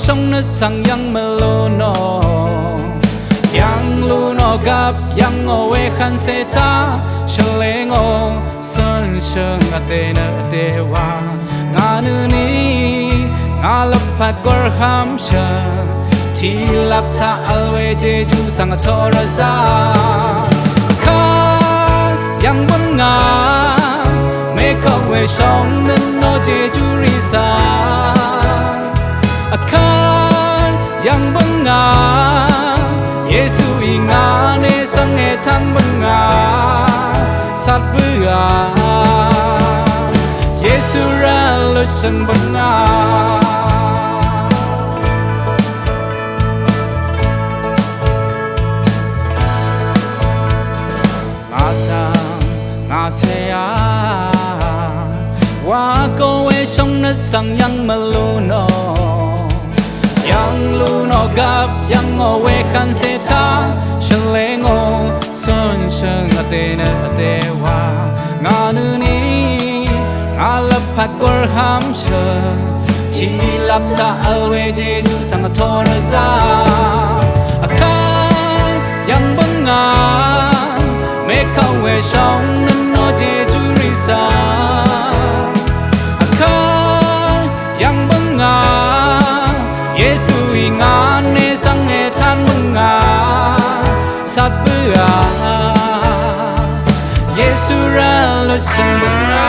sông nước sang yang melo no yang lu no gap yang oe khan se ta shale ngo sun sheng ate na te wa nga nu ni nga lap phat gor kham sha ti lap tha alwe je ju sang thora sa kha yang bun nga me ko we song nen no je ju ri sa kha yang bun nga Yesu inga ne sang e thang bun nga sát bữa Yesu ra lối sân bun nga nga se ya wa ko we song na sang yang malu no yang lu no gap yang o we khan se ta shale ngo son sheng ate na ate wa nga nu ni nga lap phat gor ham sha chi lap ta alwe je ju sang thor za akha yang bang nga me khao we song nan no je ju ri sa akha yang bang nga Yesu inga ne sang e than bang nga sát bữa Yesu ra lối sân bang nga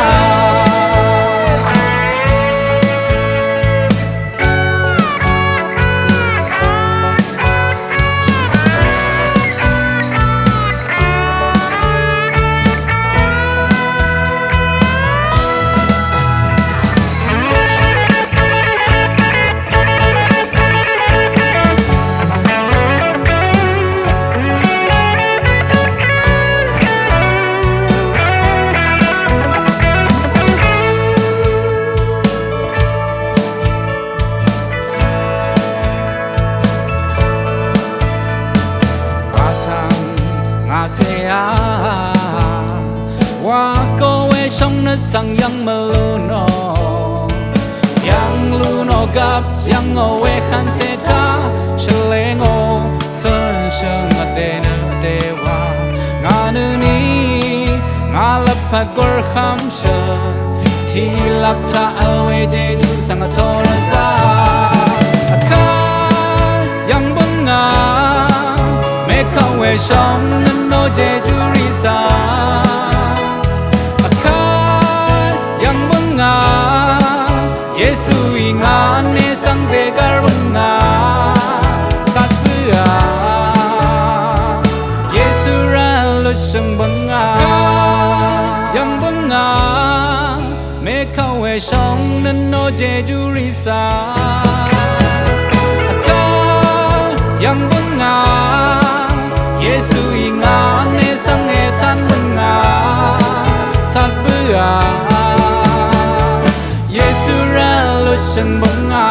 se ya wa ko we song na sang yang malu no yang lu no gap yang o we khan se ta shale ngo sun sheng ate na te wa nga nu ni nga lap phat gor kham sha ti lap ta alwe je ju sang thor sa akha yang bang nga me khao we song no Jeju risa akha yang bang nga Yesu inga ne sang de gar bang nga sát bữa Yesu ra lo sang bang nga yang bang nga me khao we song no Jeju risa akha yang bang nga Yesu inga ne sang e than bang nga sát bữa Yesu ra lo sân bang nga